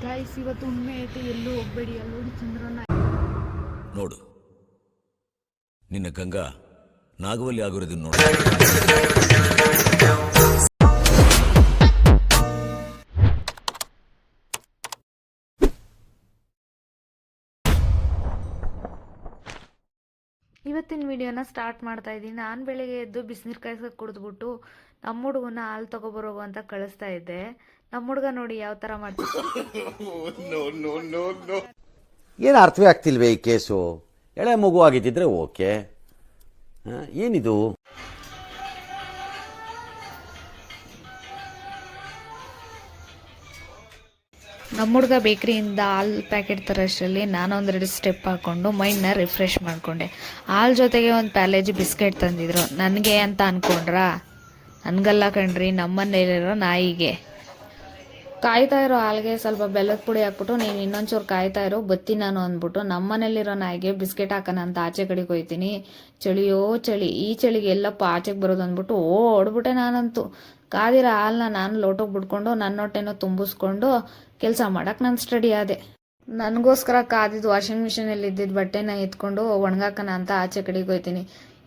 Guys ಇವತ್ತು ಉಣ್ಮೆ ಐತೆ, ಎಲ್ಲೂ ಹೋಗ್ಬೇಡಿ. ಅಲ್ಲೋಡಿ ಚಂದ್ರನ ನೋಡು, ನಿನ್ನ ಗಂಗಾ ನಾಗವಲ್ಲಿ ಆಗಿರೋದನ್ನ ನೋಡು. ಇವತ್ತಿನ ವಿಡಿಯೋನ ಸ್ಟಾರ್ಟ್ ಮಾಡ್ತಾ ಇದ್ದೀನಿ. ನಾನು ಬೆಳಿಗ್ಗೆ ಎದ್ದು ಬಿಸಿನೀರು ಕಾಯಿಸೋಕೆ ಕುಡಿದ್ಬಿಟ್ಟು ನಮ್ಮ ಹುಡುಗನ ಹಾಲು ತಗೊಬರೋಗು ಅಂತ ಕಳಿಸ್ತಾ ಇದ್ದೆ. ನಮ್ಮ ಹುಡುಗ ನೋಡಿ ಯಾವ ಥರ ಮಾಡ್ತಿದ್ದೆ. ಏನು ಅರ್ಥವೇ ಆಗ್ತಿಲ್ವೇ ಈ ಕೇಸು? ಎಳೆ ಮಗು ಆಗಿದ್ದಿದ್ರೆ ಓಕೆ, ಏನಿದು? ನಮ್ಮ ಹುಡುಗ ಬೇಕ್ರಿಯಿಂದ ಹಾಲು ಪ್ಯಾಕೆಟ್ ತರೋಷ್ಟರಲ್ಲಿ ನಾನೊಂದೆರಡು ಸ್ಟೆಪ್ ಹಾಕ್ಕೊಂಡು ಮೈಂಡ್ನ ರಿಫ್ರೆಶ್ ಮಾಡಿಕೊಂಡೆ. ಹಾಲು ಜೊತೆಗೆ ಒಂದು ಪ್ಯಾಲೇಜ್ ಬಿಸ್ಕೆಟ್ ತಂದಿದ್ರು. ನನಗೆ ಅಂತ ಅಂದ್ಕೊಂಡ್ರಾ? ನನಗಲ್ಲ ಕಣ್ರಿ, ನಮ್ಮನೇಲಿರೋ ನಾಯಿಗೆ. ಕಾಯ್ತಾ ಇರೋ ಹಾಲಿಗೆ ಸ್ವಲ್ಪ ಬೆಲ್ಲದ ಪುಡಿ ಹಾಕ್ಬಿಟ್ಟು ನೀನು ಇನ್ನೊಂಚೂರು ಕಾಯ್ತಾ ಇರೋ ಬತ್ತಿ ನಾನು ಅಂದ್ಬಿಟ್ಟು ನಮ್ಮನೇಲಿರೋ ನಾಯಿಗೆ ಬಿಸ್ಕೆಟ್ ಹಾಕೋಣ ಅಂತ ಆಚೆ ಕಡೆಗೆ ಹೋಯ್ತೀನಿ. ಚಳಿಯೋ ಚಳಿ, ಈ ಚಳಿಗೆ ಎಲ್ಲಪ್ಪ ಆಚೆಗೆ ಬರೋದು ಅಂದ್ಬಿಟ್ಟು ಓಡ್ಬಿಟ್ಟೆ ನಾನಂತೂ. ಕಾದಿರೋ ಹಾಲನ್ನ ನಾನು ಲೋಟಕ್ಕೆ ಬಿಟ್ಕೊಂಡು ನನ್ನ ಹೊಟ್ಟೆನೂ ತುಂಬಿಸ್ಕೊಂಡು ಕೆಲಸ ಮಾಡಕ್ಕೆ ನಾನು ಸ್ಟಡಿ ಆದೆ. ನನಗೋಸ್ಕರ ಕಾದಿದ್ದು ವಾಷಿಂಗ್ ಮಿಷಿನಲ್ಲಿ ಇದ್ದಿದ್ದು ಬಟ್ಟೆನ ಎತ್ಕೊಂಡು ಒಣಗಾಕೋಣ ಅಂತ ಆಚೆ ಕಡೆಗೆ ಹೋಯ್ತೀನಿ.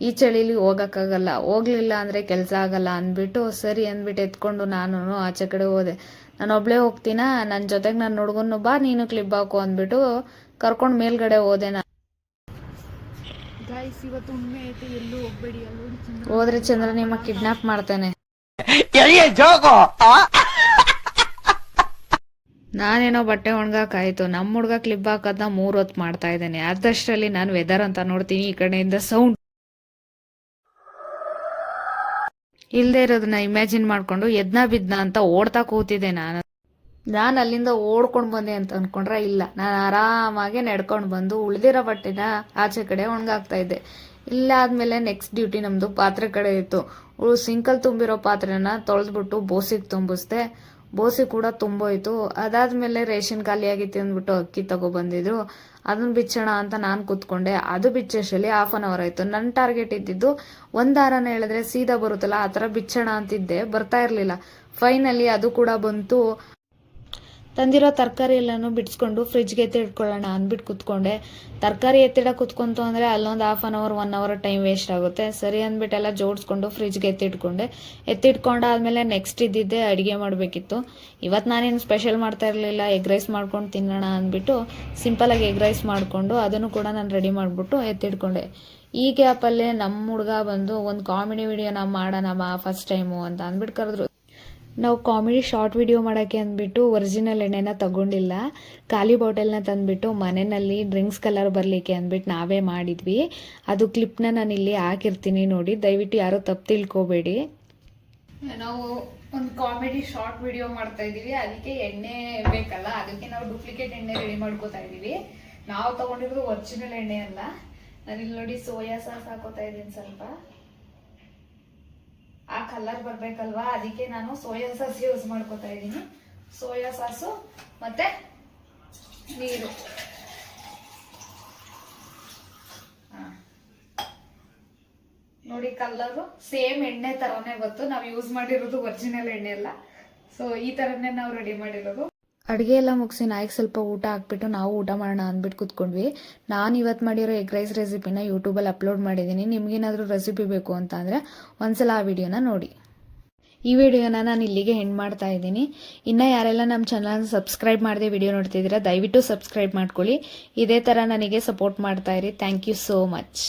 ಈ ಚಳಿಲಿ ಹೋಗೋಕ್ಕಾಗಲ್ಲ, ಹೋಗ್ಲಿಲ್ಲ ಅಂದರೆ ಕೆಲಸ ಆಗಲ್ಲ ಅಂದ್ಬಿಟ್ಟು ಸರಿ ಅಂದ್ಬಿಟ್ಟು ಎತ್ಕೊಂಡು ನಾನು ಆಚೆ ಕಡೆ ಹೋದೆ. ನಾನು ಒಬ್ಳೇ ಹೋಗ್ತೀನ, ನನ್ನ ಜೊತೆಗೆ ನನ್ನ ಹುಡುಗನ್ನು ಬಾ ನೀನು ಕ್ಲಿಪ್ ಹಾಕು ಅಂದ್ಬಿಟ್ಟು ಕರ್ಕೊಂಡು ಮೇಲ್ಗಡೆ ಹೋದೆ. ಹೋದ್ರೆ ಚಂದ್ರ ನಿಮ್ಮ ಕಿಡ್ನಾಪ್ ಮಾಡ್ತಾನೆ. ನಾನೇನೋ ಬಟ್ಟೆ ಒಣಗಾಕಾಯ್ತು, ನಮ್ಮ ಹುಡುಗ ಕ್ಲಿಪ್ ಹಾಕೋದನ್ನ 3 ಹೊತ್ತು ಮಾಡ್ತಾ ಇದ್ದಾನೆ. ಅದಷ್ಟರಲ್ಲಿ ನಾನು ವೆದರ್ ಅಂತ ನೋಡ್ತೀನಿ, ಈ ಕಡೆಯಿಂದ ಸೌಂಡ್ ಇಲ್ಲದೆ ಇರೋದನ್ನ ಇಮ್ಯಾಜಿನ್ ಮಾಡ್ಕೊಂಡು ಎದ್ನ ಬಿದ್ನ ಅಂತ ಓಡ್ತಾ ಕೂತಿದ್ದೆ. ನಾನು ಅಲ್ಲಿಂದ ಓಡ್ಕೊಂಡು ಬಂದೆ ಅಂತ ಅನ್ಕೊಂಡ್ರೆ ಇಲ್ಲ, ನಾನು ಆರಾಮಾಗಿ ನಡ್ಕೊಂಡು ಬಂದು ಉಳಿದಿರೋ ಬಟ್ಟೆನ ಆಚೆ ಕಡೆ ಒಣಗಾಕ್ತಾ ಇದ್ದೆ. ಇಲ್ಲ ಆದ್ಮೇಲೆ ನೆಕ್ಸ್ಟ್ ಡ್ಯೂಟಿ ನಮ್ದು ಪಾತ್ರೆ ಕಡೆ ಇತ್ತು. ಸಿಂಕಲ್ ತುಂಬಿರೋ ಪಾತ್ರೆನ ತೊಳೆದ್ಬಿಟ್ಟು ಬೋಸಿಗೆ ತುಂಬಿಸ್ದೆ. ಬೋಸಿ ಕೂಡ ತುಂಬೋಯ್ತು. ಅದಾದ್ಮೇಲೆ ರೇಷನ್ ಖಾಲಿ ಆಗಿತ್ತು ಅಂದ್ಬಿಟ್ಟು ಅಕ್ಕಿ ತಗೊಬಂದಿದ್ರು. ಅದನ್ನ ಬಿಚ್ಚೋಣ ಅಂತ ನಾನು ಕೂತ್ಕೊಂಡೆ. ಅದು ಬಿಚ್ಚೋಷ್ಟರಲ್ಲಿ 1/2 hour ಆಯ್ತು. ನನ್ನ ಟಾರ್ಗೆಟ್ ಇದ್ದಿದ್ದು 1 ದಾರನ ಹೇಳಿದ್ರೆ ಸೀದಾ ಬರುತ್ತಲ್ಲ, ಆ ಥರ ಬಿಚ್ಚೋಣ ಅಂತಿದ್ದೆ, ಬರ್ತಾ ಇರಲಿಲ್ಲ. ಫೈನಲಿ ಅದು ಕೂಡ ಬಂತು. ತಂದಿರೋ ತರಕಾರಿ ಎಲ್ಲನೂ ಬಿಡಿಸ್ಕೊಂಡು ಫ್ರಿಜ್ಗೆ ಎತ್ತಿಟ್ಕೊಳ್ಳೋಣ ಅಂದ್ಬಿಟ್ಟು ಕೂತ್ಕೊಂಡೆ. ತರಕಾರಿ ಎತ್ತಿಡ ಕೂತ್ಕೊಂತು ಅಂದರೆ ಅಲ್ಲೊಂದು 1/2 hour 1 hour ಟೈಮ್ ವೇಸ್ಟ್ ಆಗುತ್ತೆ. ಸರಿ ಅಂದ್ಬಿಟ್ಟು ಎಲ್ಲ ಜೋಡಿಸ್ಕೊಂಡು ಫ್ರಿಜ್ಗೆ ಎತ್ತಿಟ್ಕೊಂಡಾದ್ಮೇಲೆ ನೆಕ್ಸ್ಟ್ ಇದ್ದಿದ್ದೆ ಅಡುಗೆ ಮಾಡಬೇಕಿತ್ತು. ಇವತ್ತು ನಾನೇನು ಸ್ಪೆಷಲ್ ಮಾಡ್ತಾ ಇರಲಿಲ್ಲ, ಎಗ್ ರೈಸ್ ಮಾಡ್ಕೊಂಡು ತಿನ್ನೋಣ ಅಂದ್ಬಿಟ್ಟು ಸಿಂಪಲಾಗಿ ಎಗ್ ರೈಸ್ ಮಾಡಿಕೊಂಡು ಅದನ್ನು ಕೂಡ ನಾನು ರೆಡಿ ಮಾಡಿಬಿಟ್ಟು ಎತ್ತಿಟ್ಕೊಂಡೆ. ಈ ಗ್ಯಾಪಲ್ಲೇ ನಮ್ಮ ಹುಡುಗ ಬಂದು ಒಂದು ಕಾಮಿಡಿ ವಿಡಿಯೋನ ಮಾಡೋಣಮ್ಮ ಫಸ್ಟ್ ಟೈಮು ಅಂತ ಅಂದ್ಬಿಟ್ಟು ಕರೆದ್ರು. ನಾವು ಕಾಮಿಡಿ ಶಾರ್ಟ್ ವಿಡಿಯೋ ಮಾಡೋಕ್ಕೆ ಅಂದ್ಬಿಟ್ಟು ಒರಿಜಿನಲ್ ಎಣ್ಣೆನ ತಗೊಂಡಿಲ್ಲ, ಖಾಲಿ ಬಾಟಲ್ನ ತಂದುಬಿಟ್ಟು ಮನೆಯಲ್ಲಿ ಡ್ರಿಂಕ್ಸ್ ಕಲರ್ ಬರಲಿಕ್ಕೆ ಅಂದ್ಬಿಟ್ಟು ನಾವೇ ಮಾಡಿದ್ವಿ. ಅದು ಕ್ಲಿಪ್ನ ನಾನು ಇಲ್ಲಿ ಹಾಕಿರ್ತೀನಿ ನೋಡಿ, ದಯವಿಟ್ಟು ಯಾರೂ ತಪ್ಪು ತಿಳ್ಕೊಬೇಡಿ. ನಾವು ಒಂದು ಕಾಮಿಡಿ ಶಾರ್ಟ್ ವಿಡಿಯೋ ಮಾಡ್ತಾ ಇದ್ದೀವಿ, ಅದಕ್ಕೆ ಎಣ್ಣೆ ಬೇಕಲ್ಲ, ಅದಕ್ಕೆ ನಾವು ಡೂಪ್ಲಿಕೇಟ್ ಎಣ್ಣೆ ರೆಡಿ ಮಾಡ್ಕೋತಾ ಇದ್ದೀವಿ. ನಾವು ತಗೊಂಡಿರೋದು ಒರಿಜಿನಲ್ ಎಣ್ಣೆ ಅಲ್ಲ. ನಾನಿಲ್ಲಿ ನೋಡಿ ಸೋಯಾ ಸಾಸ್ ಹಾಕೋತಾ ಇದ್ದೀನಿ ಸ್ವಲ್ಪ. ಆ ಕಲರ್ ಬರ್ಬೇಕಲ್ವಾ, ಅದಕ್ಕೆ ನಾನು ಸೋಯಾ ಸಾಸ್ ಯೂಸ್ ಮಾಡ್ಕೋತಾ ಇದ್ದೀನಿ. ಸೋಯಾ ಸಾಸು ಮತ್ತೆ ನೀರು. ನೋಡಿ ಕಲರು ಸೇಮ್ ಎಣ್ಣೆ ತರನೇ ಬಂತು. ನಾವು ಯೂಸ್ ಮಾಡಿರೋದು ಒರಿಜಿನಲ್ ಎಣ್ಣೆ ಅಲ್ಲ. ಸೊ ಈ ತರನೇ ನಾವು ರೆಡಿ ಮಾಡಿರೋದು. ಅಡುಗೆ ಎಲ್ಲ ಮುಗಿಸಿ ನಾಯಿಗೆ ಸ್ವಲ್ಪ ಊಟ ಹಾಕ್ಬಿಟ್ಟು ನಾವು ಊಟ ಮಾಡೋಣ ಅಂದ್ಬಿಟ್ಟು ಕೂತ್ಕೊಂಡ್ವಿ. ನಾನು ಇವತ್ತು ಮಾಡಿರೋ ಎಗ್ ರೈಸ್ ರೆಸಿಪಿನ ಯೂಟ್ಯೂಬಲ್ಲಿ ಅಪ್ಲೋಡ್ ಮಾಡಿದ್ದೀನಿ. ನಿಮ್ಗೇನಾದರೂ ರೆಸಿಪಿ ಬೇಕು ಅಂತ ಅಂದರೆ ಒಂದ್ಸಲ ಆ ವಿಡಿಯೋನ ನೋಡಿ. ಈ ವಿಡಿಯೋನ ನಾನು ಇಲ್ಲಿಗೆ ಎಂಡ್ ಮಾಡ್ತಾ ಇದ್ದೀನಿ. ಇನ್ನು ಯಾರೆಲ್ಲ ನಮ್ಮ ಚಾನಲ್ನ ಸಬ್ಸ್ಕ್ರೈಬ್ ಮಾಡದೆ ವಿಡಿಯೋ ನೋಡ್ತಿದ್ದೀರಾ, ದಯವಿಟ್ಟು ಸಬ್ಸ್ಕ್ರೈಬ್ ಮಾಡ್ಕೊಳ್ಳಿ. ಇದೇ ಥರ ನನಗೆ ಸಪೋರ್ಟ್ ಮಾಡ್ತಾ ಇರಿ. Thank you so much.